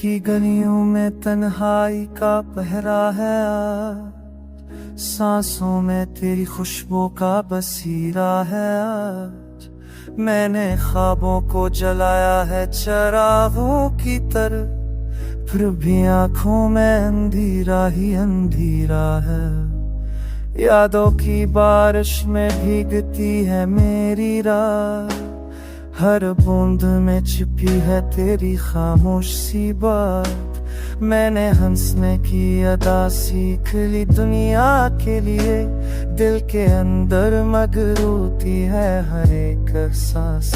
की गलियों में तन्हाई का पहरा है आज, सांसों में तेरी खुशबू का बसीरा है आज। मैंने ख्वाबों को जलाया है चिरागों की तरह, फिर भी आंखों में अंधेरा ही अंधेरा है। यादों की बारिश में भीगती है मेरी रात, हर बूंद में छिपी है तेरी खामोश सी बात। मैंने हंसने की अदा सीख ली दुनिया के लिए, दिल के अंदर मगरूती है हर एक एहसास।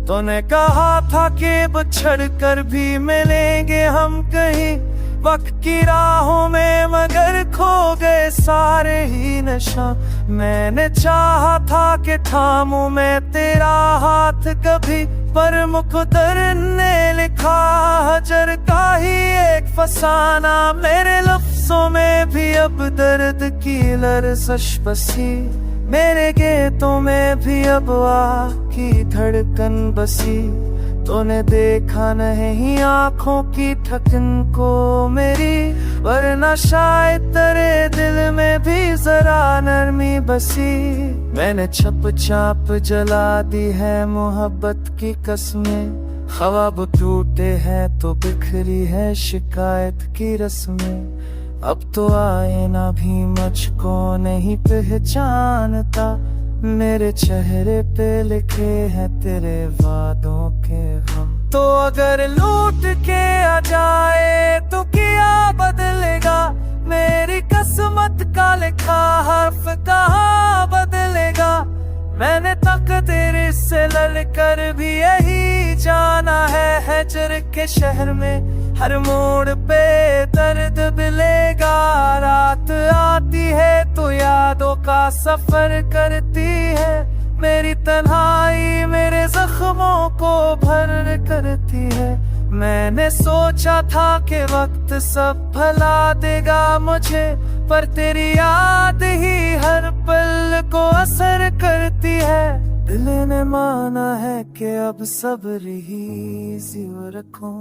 तूने कहा था कि बिछड़ कर भी मिलेंगे हम कहीं, वक्त की राहों में मगर खो गए सारे ही नशा। मैंने चाहा था कि थामूं मैं तेरा हाथ कभी, पर मुक़द्दर ने लिखा हजर का ही एक फसाना। मेरे लफ्जों में भी अब दर्द की लरज़श बसी, मेरे गीतों में भी अब आह की धड़कन बसी। तूने देखा नहीं आँखों की ठकन को मेरी, वरना शायद तेरे दिल में भी जरा नरमी बसी। मैंने छप छाप जला दी है मोहब्बत की कसमें, ख्वाब टूटे हैं तो बिखरी है शिकायत की रस्में। अब तो आईना भी मुझको नहीं पहचानता, मेरे चेहरे पे लिखे हैं तेरे वादों के गम। तो अगर लूट के आ जाए तो क्या बदलेगा, मेरी किस्मत का लिखा हर्फ कहाँ बदलेगा। मैंने तकदीर से लड़कर भी यही जाना है, हिजर के शहर में हर मोड़ पे दर्द मिलेगा। रात आती है तो यादों का सफर करती है, मेरी तन्हाई मेरे जख्मों को भर करती है। मैंने सोचा था कि वक्त सब भला देगा मुझे, पर तेरी याद ही हर पल को असर करती है। दिल ने माना है कि अब सब्र ही जियो रखूं,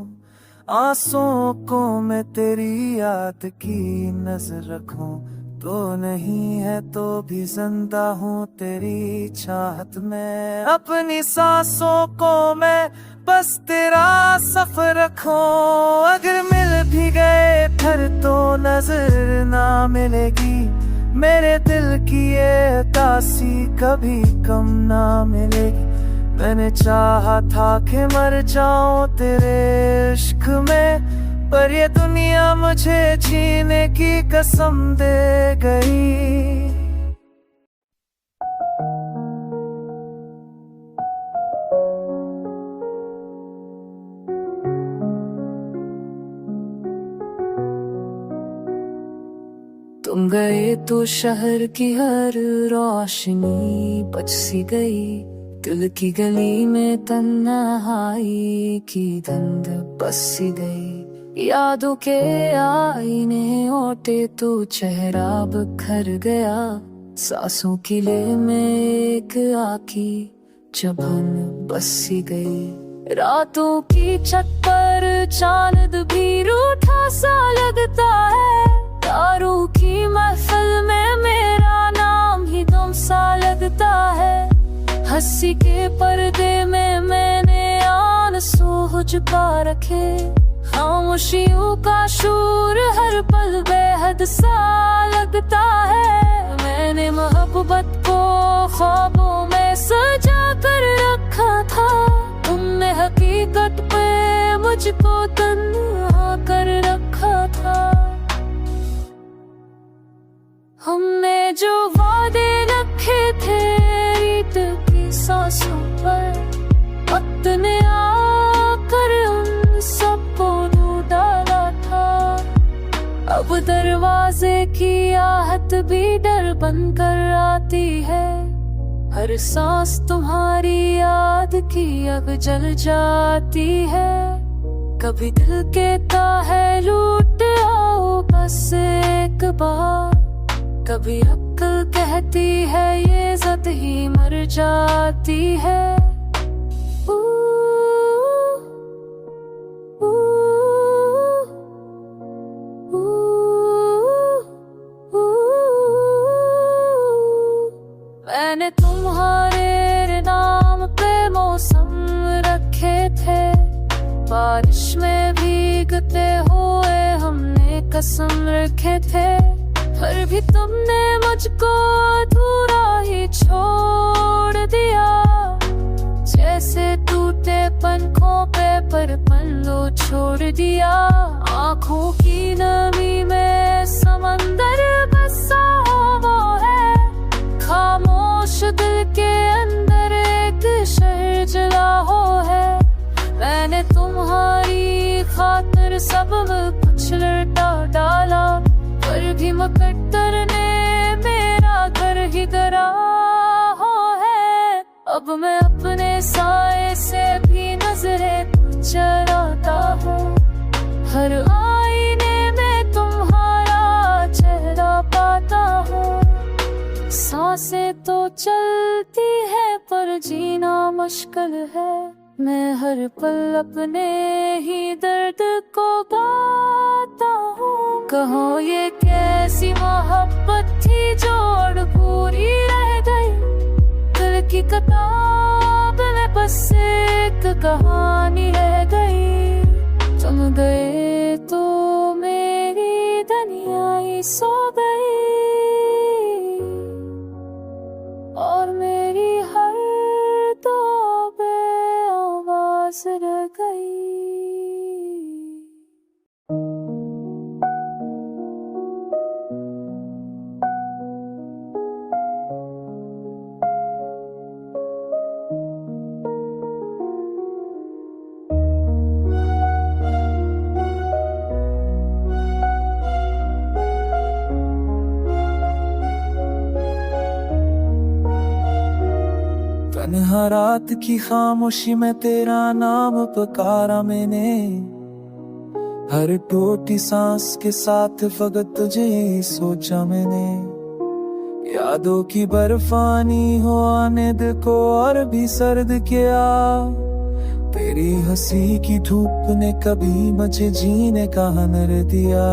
आंसुओं को मैं तेरी याद की नजर रखूं। तो नहीं है तो भी जिंदा हूँ तेरी चाहत में, अपनी सांसों को मैं बस तेरा सफर रखूं। अगर मिल भी गए फिर तो नजर ना मिलेगी, मेरे दिल की ये तासी कभी कम ना मिलेगी। मैंने चाहा था कि मर जाऊं तेरे इश्क में, पर ये दुनिया मुझे जीने की कसम दे गई। तुम गए तो शहर की हर रोशनी बच सी गई, दिल की गली में तन्हाई की धुंध बस सी गई। यादों के आईने ओटे तो चेहरा बिखर गया, सांसों की ले में एक आखी चुभन बस सी गई। रातों की छत पर चांद भी रूठा सा लगता है, दारू की महफिल में मेरा नाम ही गुम सा लगता है। हंसी के पर्दे में मैंने आंसू छुपा रखे, खामोशियों का शोर हर पल बेहद सा लगता है। मैंने मोहब्बत को ख्वाबों में सजा कर रखा था, तुमने हकीकत पे मुझको तन्हा कर रखा था। हमने जो वादे रखे थे रीत की सांसों पर, वक्त ने आकर उन सबको धो डाला था। अब दरवाजे की आहट भी डर बनकर आती है, हर सांस तुम्हारी याद की अब जल जाती है। कभी दिल कहता है लूट आओ बस एक बार, कभी अक्ल कहती है ये ज़द ही मर जाती है। मैंने तुम्हारे नाम पे मौसम रखे थे, बारिश में भीगते हुए हमने कसम रखे थे, पर भी तुमने मुझको अधूरा ही छोड़ दिया। जैसे टूटे पंखों पे पर पल्लो छोड़ दिया। आँखों की नमी में समंदर बसा हुआ है, खामोश दिल के अंदर एक शहर जला हो है। मैंने तुम्हारी खातिर सब कुछ लौटा डाला, पर भी मुकद्दर ने मेरा घर ही गिरा हो है। अब मैं अपने साए से भी नजरें चराता हूँ, हर आईने में तुम्हारा चेहरा पाता हूँ। सांसें तो चलती है पर जीना मुश्किल है, मैं हर पल अपने ही दर्द को गाता हूँ। कहो ये कैसी मोहब्बत थी जो अधूरी रह गई, दिल की किताब में बस एक कहानी रह गई। तुम गए तो मेरी दुनिया ही सो गई, और मेरी हर दुआ आवाज रह गई। तन्हा रात की खामोशी में तेरा नाम पुकारा मैंने, हर टूटी सांस के साथ फकत तुझे ही सोचा मैंने। यादों की बर्फानी हो आने दिल को और भी सर्द किया, तेरी हंसी की धूप ने कभी मुझे जीने का हुनर दिया।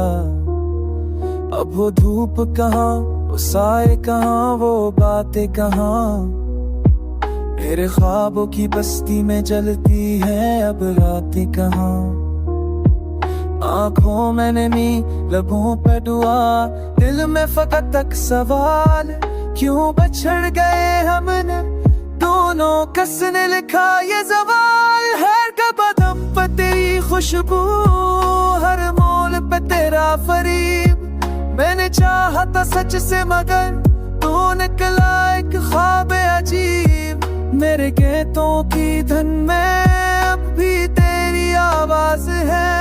अब वो धूप कहाँ, वो साए कहाँ, वो बातें कहाँ, मेरे ख्वाबों की बस्ती में जलती है अब रातें कहाँ। आँखों में नमी, लबों पे दुआ, दिल में फकत तक सवाल, क्यों बछड़ गए हमने दोनों, किसने लिखा ये सवाल। हर कदम पे तेरी खुशबू, हर मोल पे तेरा फरीब, मैंने चाहा था सच से मगर तू निकला एक ख्वाब अजीब। मेरे गीतों की धुन में अब भी तेरी आवाज है,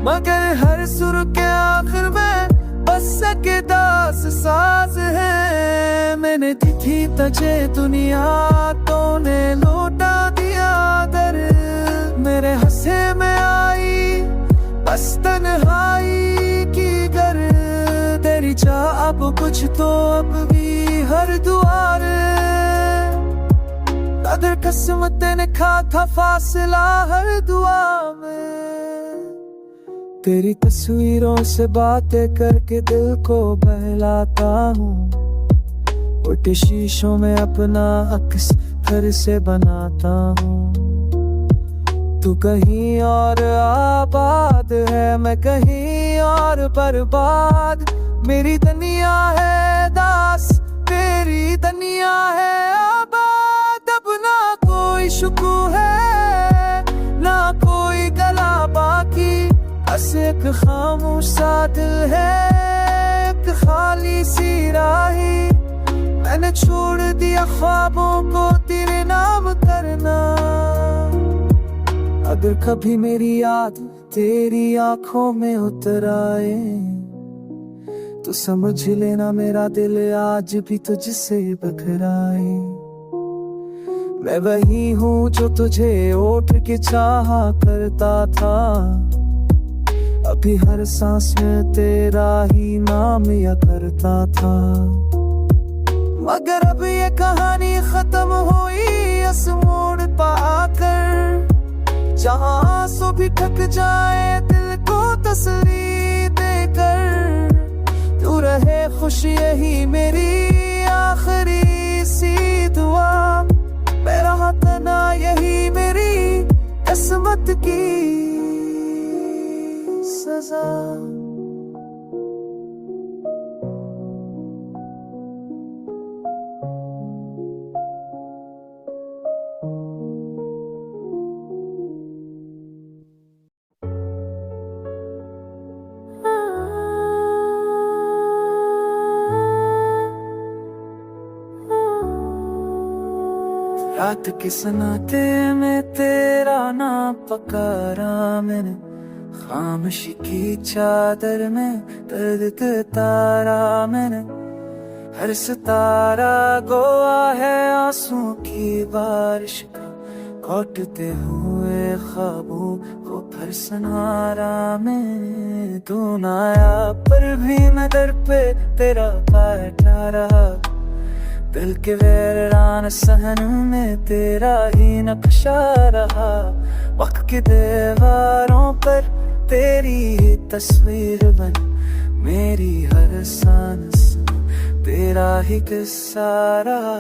मगर हर सुर के आखिर में बस सके दास साज है। मैंने दी थी तुझे दुनिया, तूने लौटा दिया दर, मेरे हंसे में आई बस तन्हाई की घर। तेरी चाह अब कुछ तो अब भी हर द्वार, कदर किस्मत ने खा था फासला हर दुआ में। तेरी तस्वीरों से बातें करके दिल को बहलाता हूँ, उल्टे शीशों में अपना अक्स फिर से बनाता हूँ। तू कहीं और आबाद है, मैं कहीं और बर्बाद, मेरी दुनिया है दास, तेरी दुनिया है आबाद। अब ना कोई शुकू है, ना कोई गला बाकी, बस एक खामोश सा दिल है, एक खाली सी राही। मैंने छोड़ दिया ख्वाबों को तेरे नाम करना, अगर कभी मेरी याद तेरी आंखों में उतर आए, तो समझ लेना मेरा दिल आज भी तुझसे बखराए। मैं वही हूँ जो तुझे ओठ के चाहा करता था, अभी हर सांस में तेरा ही नाम या करता था। मगर अब ये कहानी खत्म हुई इस मोड़ पर आकर, जहाँ आंसू भी थक जाए दिल को तसल्ली देकर। तू रहे खुश यही मेरी आखिरी सी दुआ, मेरा तना यही मेरी किस्मत की सजा। रात के सन्नाटे में तेरा नाम पकारा मैंने, खामोशी की चादर में दर्द के तारा मैंने। हर सितारा गोवा है आंसुओं की बारिश का, घोटते हुए ख्वाबों को फरसनारा में। तू ना आया पर भी मैं दर पे तेरा बैठा रहा, दिल के वीरान सहन में तेरा ही नक्शा रहा। वक्त की दीवारों पर तेरी ही तस्वीर बन, मेरी हर सांस तेरा ही किस्सा रहा।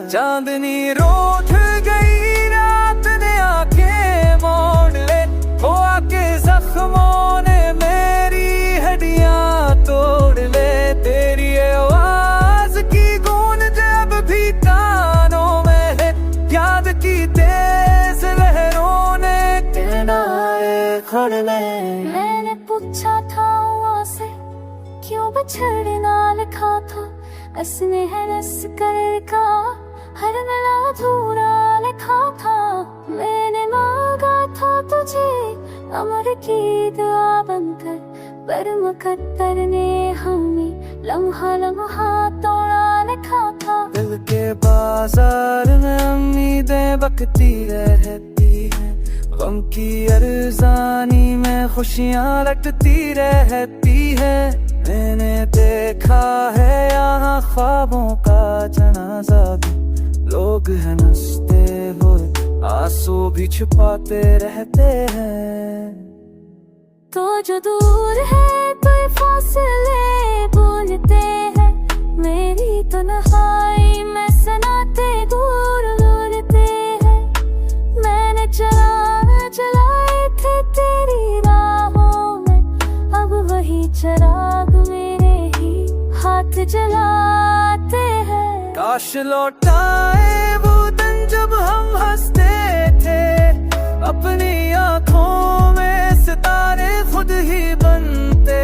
चांदनी रोठ गई रात ने आंखें मोड़ ले, वो आके जख्मों ने मेरी हड्डियां तोड़ ले। तेरी आवाज की गूंज जब भी कानों में है, याद की तेज लहरों ने किनारे खड़ ले। मैंने पूछा था हुआ से क्यों बिछड़ना लिखा था, इसमें है रस कर का हर मिला अधूरा लिखा था। मैंने मांगा था तुझे अमर की दुआ बनकर, पर मुकद्दर ने हमें लम्हा लम्हा तोड़ा लिखा था। दिल के बाजार में उम्मीदें बकती रहती हैं, गम की अरजानी में खुशियाँ लटती रहती है। मैंने देखा है यहाँ ख्वाबों का जनाजा भी, लोग हैं हंसते हुए आंसू भी छुपाते रहते हैं। तो जो दूर है तो फासले बोलते हैं, मेरी तन्हाई में सनाते दूर उड़ते हैं। मैंने जलाए थे तेरी राहों में, अब वही चिराग मेरे ही हाथ जलाते हैं। काश लौटाए वो दिन जब हम हंसते थे, अपनी आँखों में सितारे खुद ही बनते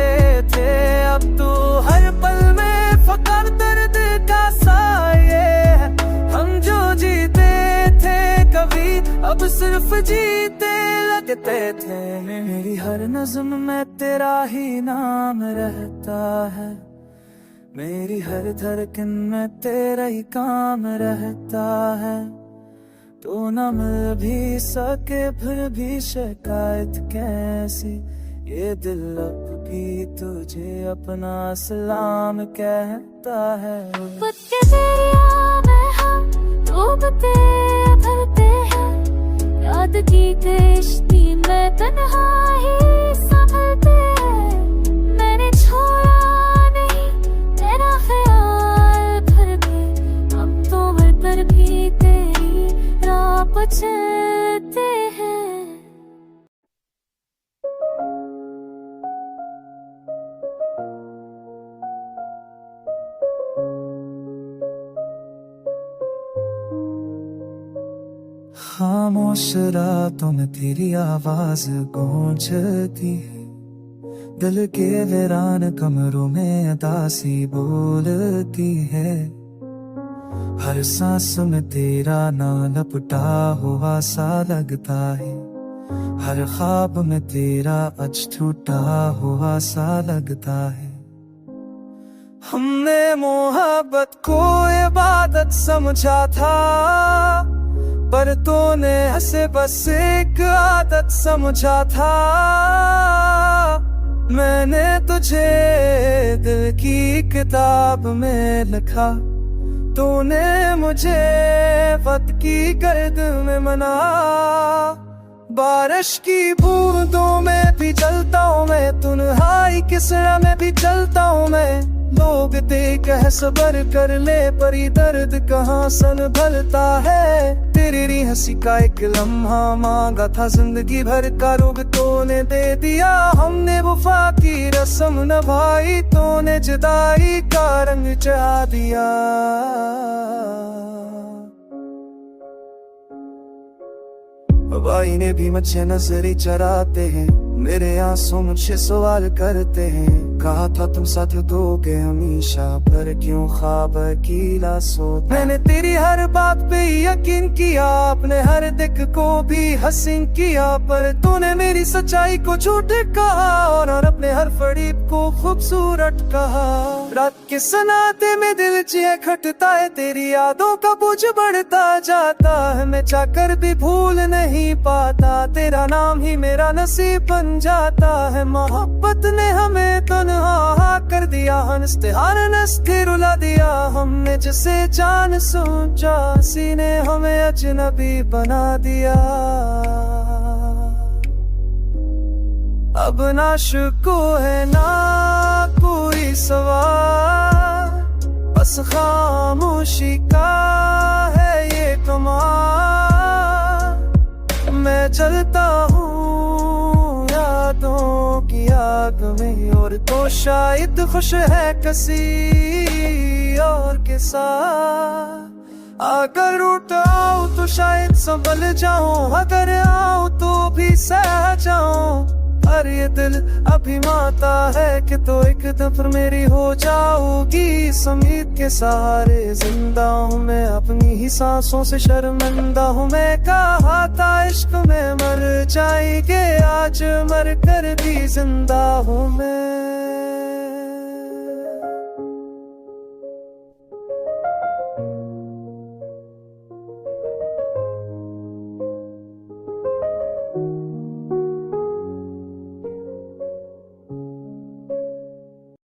थे। अब तो हर पल में फकर दर्द का साये है, हम जो जीते थे कभी अब सिर्फ जीते लगते थे। मेरी हर नज़्म में तेरा ही नाम रहता है, मेरी हर धड़कन में तेरा ही काम रहता है। तू न मिल भी सके फिर भी शिकायत कैसी, ये दिल अब भी तुझे अपना सलाम कहता है। खुद के दरिया में हम डूबते भरते हैं, याद की कश्ती में तन्हाई संभलते हैं। मैंने छोड़ा नहीं तेरा ख्याल फिर भी, अब तो हर पर भी तेरी राह पर चलते हैं। खामोश रातों में तेरी आवाज गूंजती है, दिल के वीरान कमरों में अदासी बोलती है। हर सांस में तेरा नाम लपटा हुआ सा लगता है, हर ख्वाब में तेरा अच टूटा हुआ सा लगता है। हमने मोहब्बत को इबादत समझा था, पर तूने हंसे बस एक आदत समझा था। मैंने तुझे दिल की किताब में लिखा, तूने मुझे वक्त की गर्द में मना। बारिश की बूंदों में भी चलता हूँ मैं, तन्हाई की सरा में भी चलता हूँ मैं, लोग देख है सबर कर ले, पर ये दर्द कहाँ संभलता है। तेरी हंसी का एक लम्हा मांगा था, जिंदगी भर का रोग तूने दे दिया। हमने वफा की रस्म निभाई, तूने जुदाई का रंग चढ़ा दिया। भाई ने भी मुझे नजरी चराते हैं, मेरे आंसू मुझसे सवाल करते हैं। कहा था तुम साथ दोगे हमेशा, पर क्यों ख्वाब अकेला सोता। मैंने तेरी हर बात पे यकीन किया, अपने हर दिक को भी हसीन किया, पर तूने मेरी सच्चाई को झूठ कहा और अपने हर फरीब को खूबसूरत कहा। रात के सन्नाटे में दिल खटता है, तेरी यादों का बोझ बढ़ता जाता है। मैं चाहकर भी भूल नहीं पाता, तेरा नाम ही मेरा नसीब बन जाता है। मोहब्बत ने हमें तन्हा कर दिया, हंसते हंसते रुला दिया। हमने जिसे जान सोचा, सीने हमें अजनबी बना दिया। अब ना शुको है ना कोई सवाल, बस खामोशी का है ये कमाल। मैं चलता हूँ यादों की आग में, और तो शायद खुश है किसी और के साथ। अगर उठ आओ तो शायद संभल जाऊं, अगर आओ तो भी सह जाऊं। पर ये दिल अभी माता है कि तो एक दफर मेरी हो जाओगी। इस उम्मीद के सहारे जिंदा हूँ मैं, अपनी ही सांसों से शर्मिंदा हूँ मैं। कहा था इश्क में मर जाएंगे, आज मर कर भी जिंदा हूँ मैं।